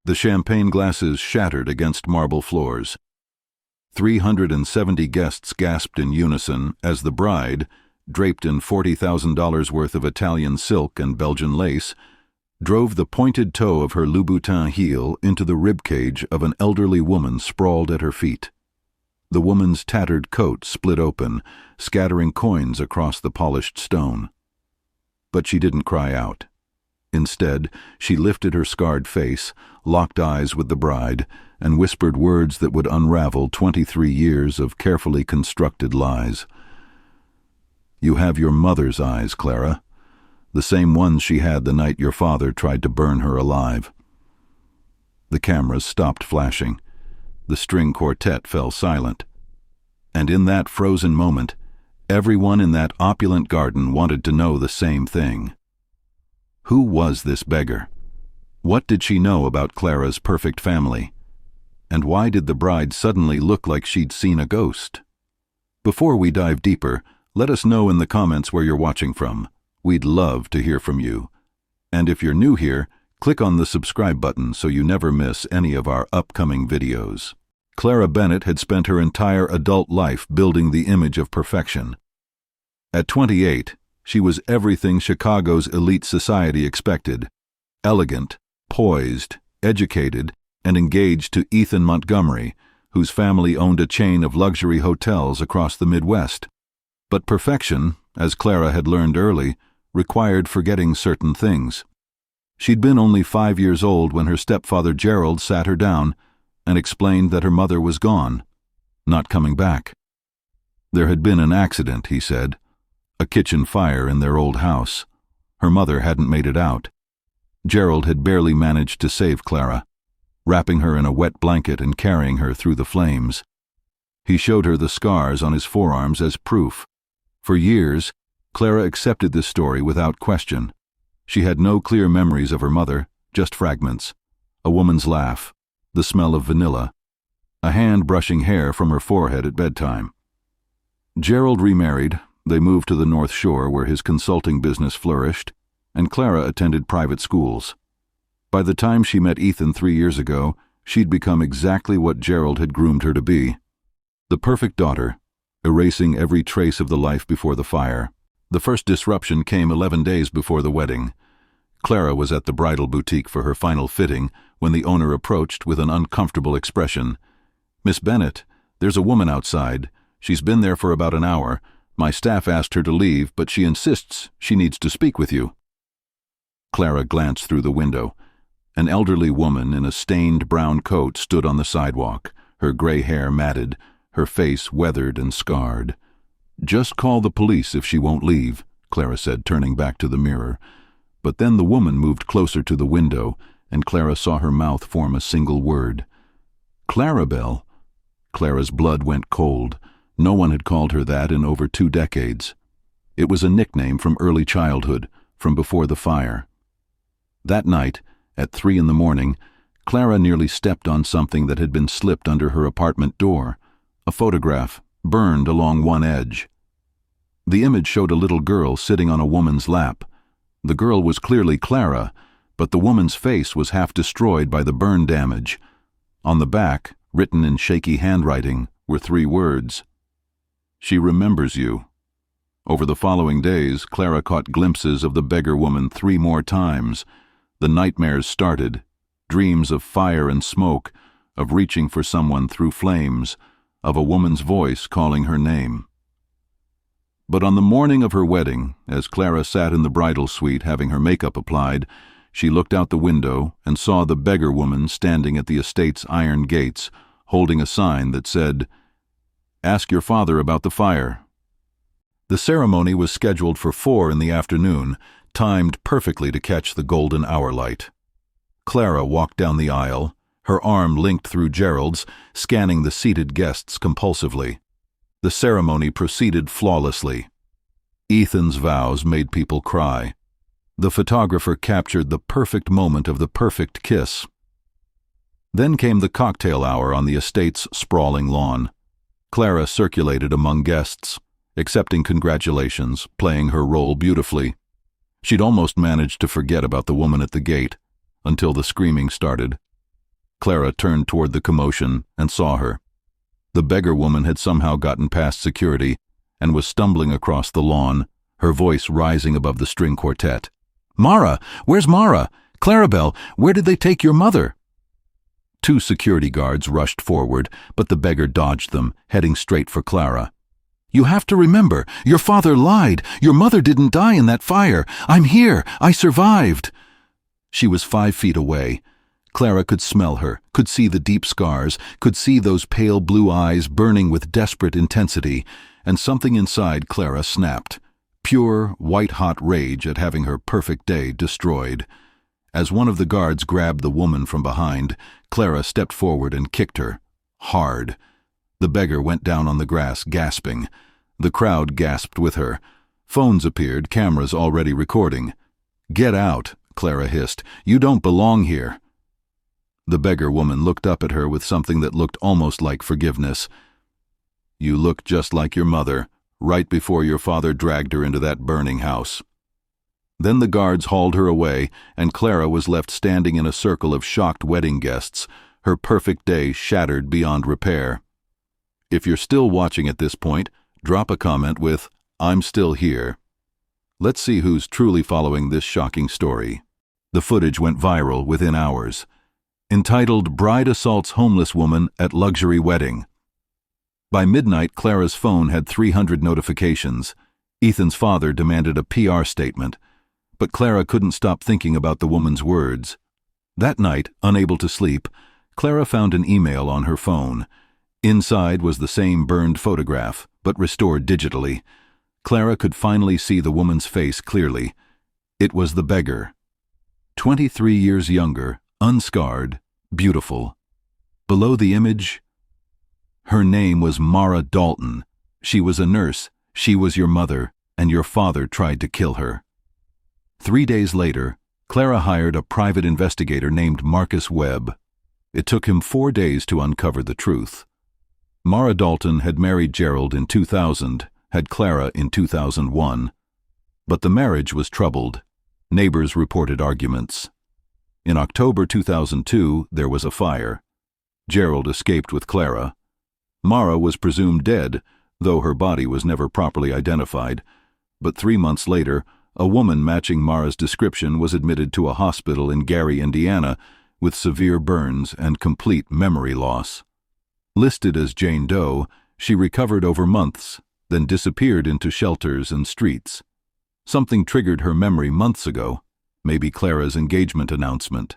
The champagne glasses shattered against marble floors. 370 guests gasped in unison as the bride, draped in $40,000 worth of Italian silk and Belgian lace, drove the pointed toe of her Louboutin heel into the ribcage of an elderly woman sprawled at her feet. The woman's tattered coat split open, scattering coins across the polished stone. But she didn't cry out. Instead, she lifted her scarred face, locked eyes with the bride, and whispered words that would unravel 23 years of carefully constructed lies. "You have your mother's eyes, Clara. The same ones she had the night your father tried to burn her alive." The cameras stopped flashing. The string quartet fell silent. And in that frozen moment, everyone in that opulent garden wanted to know the same thing. Who was this beggar? What did she know about Clara's perfect family? And why did the bride suddenly look like she'd seen a ghost? Before we dive deeper, let us know in the comments where you're watching from. We'd love to hear from you. And if you're new here, click on the subscribe button so you never miss any of our upcoming videos. Clara Bennett had spent her entire adult life building the image of perfection. At 28, she was everything Chicago's elite society expected: elegant, poised, educated, and engaged to Ethan Montgomery, whose family owned a chain of luxury hotels across the Midwest. But perfection, as Clara had learned early, required forgetting certain things. She'd been only 5 years old when her stepfather Gerald sat her down and explained that her mother was gone, not coming back. There had been an accident, he said, a kitchen fire in their old house. Her mother hadn't made it out. Gerald had barely managed to save Clara, wrapping her in a wet blanket and carrying her through the flames. He showed her the scars on his forearms as proof. For years, Clara accepted this story without question. She had no clear memories of her mother, just fragments: a woman's laugh, the smell of vanilla, a hand brushing hair from her forehead at bedtime. Gerald remarried. They moved to the North Shore where his consulting business flourished, and Clara attended private schools. By the time she met Ethan 3 years ago, she'd become exactly what Gerald had groomed her to be: the perfect daughter, erasing every trace of the life before the fire. The first disruption came 11 days before the wedding. Clara was at the bridal boutique for her final fitting when the owner approached with an uncomfortable expression. "Miss Bennett, there's a woman outside. She's been there for about an hour. My staff asked her to leave, but she insists she needs to speak with you." Clara glanced through the window. An elderly woman in a stained brown coat stood on the sidewalk, her gray hair matted, her face weathered and scarred. "Just call the police if she won't leave," Clara said, turning back to the mirror. But then the woman moved closer to the window, and Clara saw her mouth form a single word. "Clarabelle?" Clara's blood went cold. No one had called her that in over 2 decades. It was a nickname from early childhood, from before the fire. That night, at 3 in the morning, Clara nearly stepped on something that had been slipped under her apartment door: a photograph, burned along one edge. The image showed a little girl sitting on a woman's lap. The girl was clearly Clara, but the woman's face was half destroyed by the burn damage. On the back, written in shaky handwriting, were 3 words: "She remembers you." Over the following days, Clara caught glimpses of the beggar woman 3 more times. The nightmares started, dreams of fire and smoke, of reaching for someone through flames, of a woman's voice calling her name. But on the morning of her wedding, as Clara sat in the bridal suite having her makeup applied, she looked out the window and saw the beggar woman standing at the estate's iron gates, holding a sign that said, "Ask your father about the fire." The ceremony was scheduled for 4 in the afternoon, timed perfectly to catch the golden hour light. Clara walked down the aisle, her arm linked through Gerald's, scanning the seated guests compulsively. The ceremony proceeded flawlessly. Ethan's vows made people cry. The photographer captured the perfect moment of the perfect kiss. Then came the cocktail hour on the estate's sprawling lawn. Clara circulated among guests, accepting congratulations, playing her role beautifully. She'd almost managed to forget about the woman at the gate, until the screaming started. Clara turned toward the commotion and saw her. The beggar woman had somehow gotten past security and was stumbling across the lawn, her voice rising above the string quartet. "Mara! Where's Mara? Clarabelle, where did they take your mother?" 2 security guards rushed forward, but the beggar dodged them, heading straight for Clara. "You have to remember, your father lied. Your mother didn't die in that fire. I'm here. I survived." She was 5 feet away. Clara could smell her, could see the deep scars, could see those pale blue eyes burning with desperate intensity, and something inside Clara snapped. Pure, white-hot rage at having her perfect day destroyed. As one of the guards grabbed the woman from behind, Clara stepped forward and kicked her. Hard. The beggar went down on the grass, gasping. The crowd gasped with her. Phones appeared, cameras already recording. "Get out," Clara hissed. "You don't belong here." The beggar woman looked up at her with something that looked almost like forgiveness. "You look just like your mother, right before your father dragged her into that burning house." Then the guards hauled her away, and Clara was left standing in a circle of shocked wedding guests, her perfect day shattered beyond repair. If you're still watching at this point, drop a comment with, "I'm still here." Let's see who's truly following this shocking story. The footage went viral within hours. Entitled, "Bride Assaults Homeless Woman at Luxury Wedding." By midnight, Clara's phone had 300 notifications. Ethan's father demanded a PR statement, but Clara couldn't stop thinking about the woman's words. That night, unable to sleep, Clara found an email on her phone. Inside was the same burned photograph, but restored digitally. Clara could finally see the woman's face clearly. It was the beggar. 23 years younger, unscarred, beautiful. Below the image, her name was Mara Dalton. She was a nurse. She was your mother, and your father tried to kill her. 3 days later, Clara hired a private investigator named Marcus Webb. It took him 4 days to uncover the truth. Mara Dalton had married Gerald in 2000, had Clara in 2001. But the marriage was troubled. Neighbors reported arguments. In October 2002, there was a fire. Gerald escaped with Clara. Mara was presumed dead, though her body was never properly identified. But 3 months later, a woman matching Mara's description was admitted to a hospital in Gary, Indiana, with severe burns and complete memory loss. Listed as Jane Doe, she recovered over months, then disappeared into shelters and streets. Something triggered her memory months ago, maybe Clara's engagement announcement.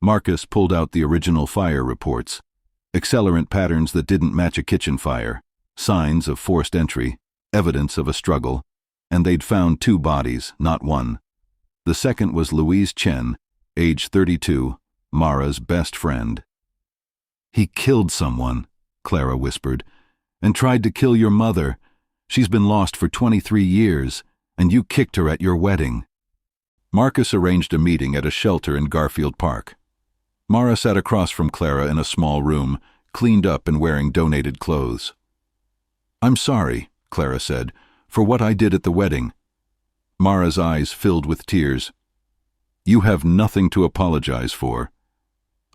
Marcus pulled out the original fire reports, accelerant patterns that didn't match a kitchen fire, signs of forced entry, evidence of a struggle, and they'd found 2 bodies, not one. The second was Louise Chen, age 32, Mara's best friend. "He killed someone," Clara whispered, "and tried to kill your mother. She's been lost for 23 years, and you kicked her at your wedding." Marcus arranged a meeting at a shelter in Garfield Park. Mara sat across from Clara in a small room, cleaned up and wearing donated clothes. "I'm sorry," Clara said, "for what I did at the wedding." Mara's eyes filled with tears. "You have nothing to apologize for.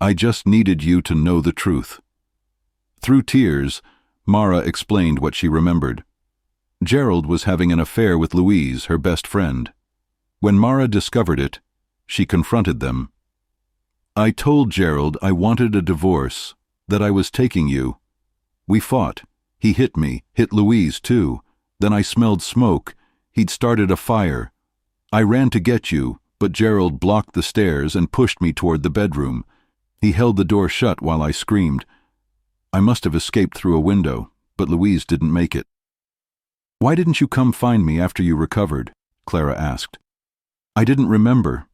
I just needed you to know the truth." Through tears, Mara explained what she remembered. Gerald was having an affair with Louise, her best friend. When Mara discovered it, she confronted them. "I told Gerald I wanted a divorce, that I was taking you. We fought. He hit me, hit Louise too. Then I smelled smoke. He'd started a fire. I ran to get you, but Gerald blocked the stairs and pushed me toward the bedroom. He held the door shut while I screamed. I must have escaped through a window, but Louise didn't make it." "Why didn't you come find me after you recovered?" Clara asked. "I didn't remember.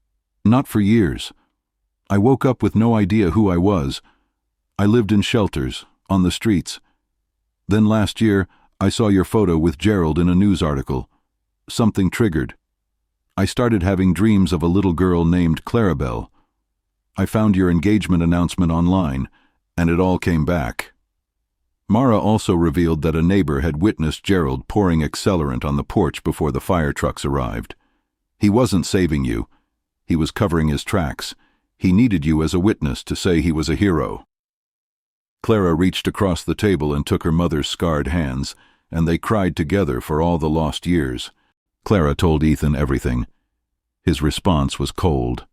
Not for years. I woke up with no idea who I was. I lived in shelters, on the streets. Then last year, I saw your photo with Gerald in a news article. Something triggered. I started having dreams of a little girl named Clarabelle. I found your engagement announcement online, and it all came back." Mara also revealed that a neighbor had witnessed Gerald pouring accelerant on the porch before the fire trucks arrived. He wasn't saving you. He was covering his tracks. He needed you as a witness to say he was a hero." Clara reached across the table and took her mother's scarred hands, and they cried together for all the lost years. Clara told Ethan everything. His response was cold.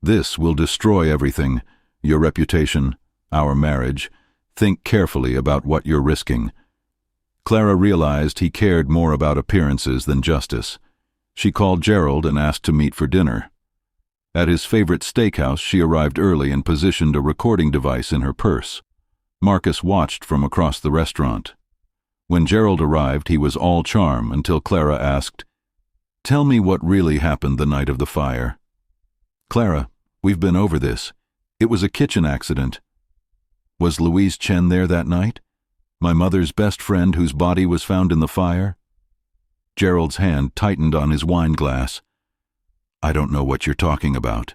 "This will destroy everything. Your reputation, our marriage. Think carefully about what you're risking." Clara realized he cared more about appearances than justice. She called Gerald and asked to meet for dinner. At his favorite steakhouse, she arrived early and positioned a recording device in her purse. Marcus watched from across the restaurant. When Gerald arrived, he was all charm until Clara asked, "Tell me what really happened the night of the fire." "Clara, we've been over this. It was a kitchen accident." "Was Louise Chen there that night? My mother's best friend whose body was found in the fire?" Gerald's hand tightened on his wine glass. "I don't know what you're talking about."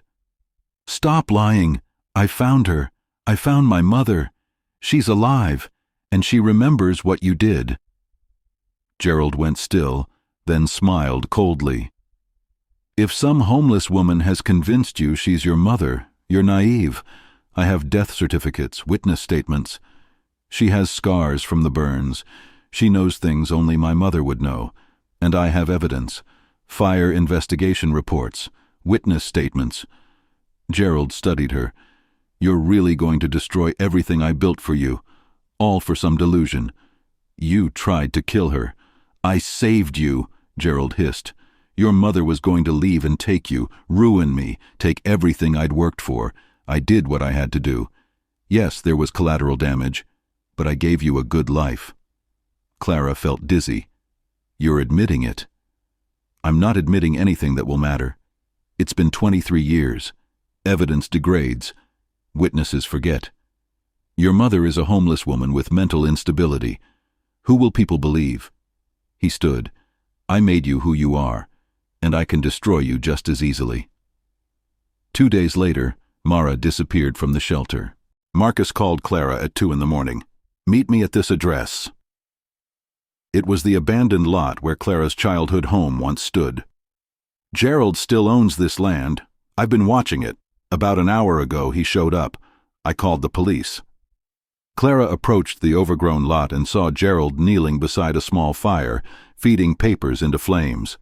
"Stop lying. I found her. I found my mother. She's alive, and she remembers what you did." Gerald went still, then smiled coldly. "If some homeless woman has convinced you she's your mother, you're naive. I have death certificates, witness statements. She has scars from the burns. She knows things only my mother would know. And I have evidence. Fire investigation reports, witness statements." Gerald studied her. "You're really going to destroy everything I built for you, all for some delusion. You tried to kill her." "I saved you," Gerald hissed. "Your mother was going to leave and take you, ruin me, take everything I'd worked for. I did what I had to do. Yes, there was collateral damage, but I gave you a good life." Clara felt dizzy. "You're admitting it." "I'm not admitting anything that will matter. It's been 23 years. Evidence degrades. Witnesses forget. Your mother is a homeless woman with mental instability. Who will people believe?" He stood. "I made you who you are, and I can destroy you just as easily." 2 days later, Mara disappeared from the shelter. Marcus called Clara at 2 a.m. "Meet me at this address." It was the abandoned lot where Clara's childhood home once stood. "Gerald still owns this land. I've been watching it. About an hour ago he showed up. I called the police." Clara approached the overgrown lot and saw Gerald kneeling beside a small fire, feeding papers into flames.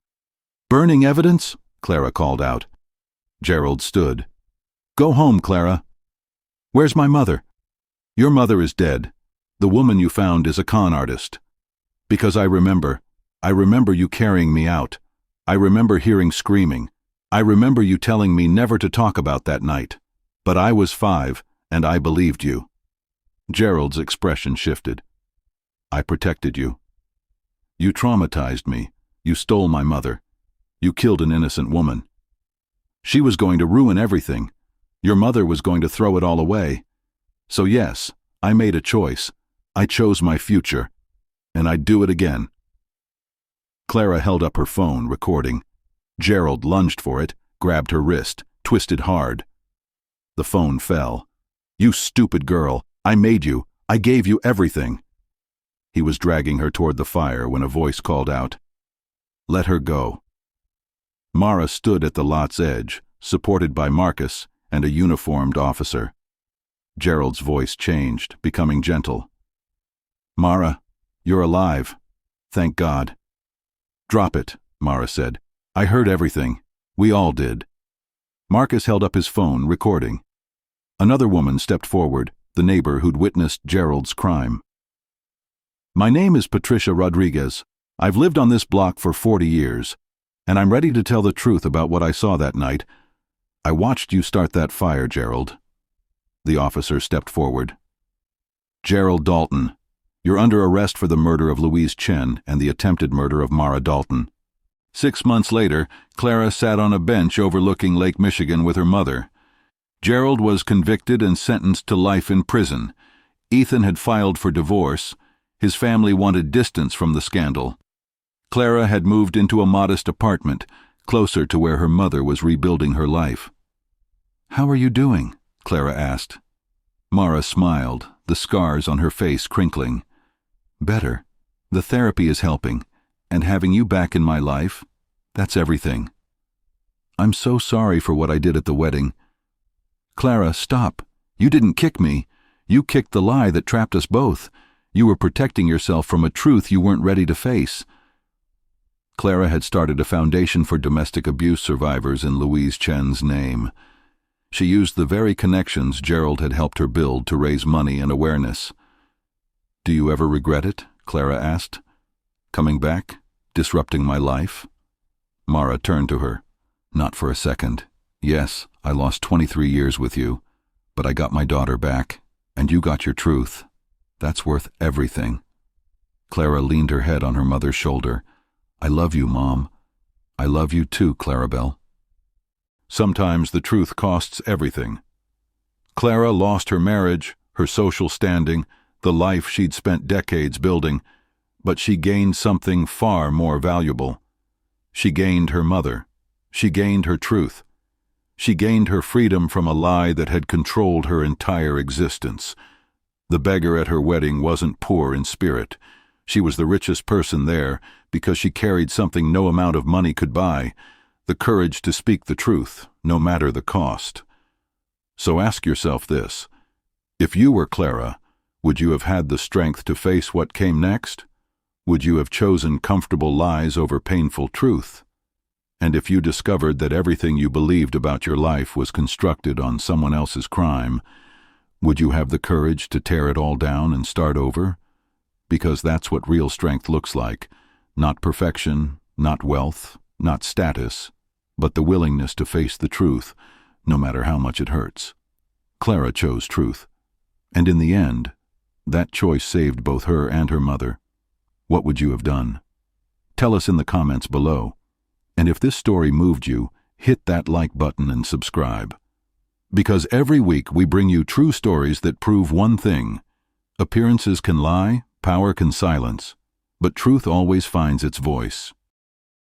"Burning evidence?" Clara called out. Gerald stood. "Go home, Clara." "Where's my mother?" "Your mother is dead. The woman you found is a con artist." "Because I remember you carrying me out. I remember hearing screaming. I remember you telling me never to talk about that night. But I was 5, and I believed you." Gerald's expression shifted. "I protected you. You traumatized me. You stole my mother. You killed an innocent woman. She was going to ruin everything. Your mother was going to throw it all away. So yes, I made a choice. I chose my future. And I'd do it again." Clara held up her phone, recording. Gerald lunged for it, grabbed her wrist, twisted hard. The phone fell. "You stupid girl. I made you. I gave you everything." He was dragging her toward the fire when a voice called out, "Let her go." Mara stood at the lot's edge, supported by Marcus and a uniformed officer. Gerald's voice changed, becoming gentle. "Mara, you're alive. Thank God." "Drop it," Mara said. "I heard everything. We all did." Marcus held up his phone, recording. Another woman stepped forward, the neighbor who'd witnessed Gerald's crime. "My name is Patricia Rodriguez. I've lived on this block for 40 years, and I'm ready to tell the truth about what I saw that night. I watched you start that fire, Gerald." The officer stepped forward. "Gerald Dalton, you're under arrest for the murder of Louise Chen and the attempted murder of Mara Dalton." 6 months later, Clara sat on a bench overlooking Lake Michigan with her mother. Gerald was convicted and sentenced to life in prison. Ethan had filed for divorce. His family wanted distance from the scandal. Clara had moved into a modest apartment, closer to where her mother was rebuilding her life. "How are you doing?" Clara asked. Mara smiled, the scars on her face crinkling. "Better. The therapy is helping, and having you back in my life, that's everything. I'm so sorry for what I did at the wedding. Clara, stop. You didn't kick me. You kicked the lie that trapped us both. You were protecting yourself from a truth you weren't ready to face. Clara had started a foundation for domestic abuse survivors in Louise Chen's name. She used the very connections Gerald had helped her build to raise money and awareness. "Do you ever regret it?" Clara asked. "Coming back? Disrupting my life?" Mara turned to her. "Not for a second. Yes, I lost 23 years with you, but I got my daughter back, and you got your truth. That's worth everything." Clara leaned her head on her mother's shoulder. "I love you, Mom. I love you too, Clarabelle." Sometimes the truth costs everything. Clara lost her marriage, her social standing, the life she'd spent decades building, but she gained something far more valuable. She gained her mother. She gained her truth. She gained her freedom from a lie that had controlled her entire existence. The beggar at her wedding wasn't poor in spirit. She was the richest person there because she carried something no amount of money could buy, the courage to speak the truth, no matter the cost. So ask yourself this: if you were Clara, would you have had the strength to face what came next? Would you have chosen comfortable lies over painful truth? And if you discovered that everything you believed about your life was constructed on someone else's crime, would you have the courage to tear it all down and start over? Because that's what real strength looks like. Not perfection, not wealth, not status, but the willingness to face the truth, no matter how much it hurts. Clara chose truth. And in the end, that choice saved both her and her mother. What would you have done? Tell us in the comments below. And if this story moved you, hit that like button and subscribe. Because every week we bring you true stories that prove one thing: appearances can lie, power can silence, but truth always finds its voice.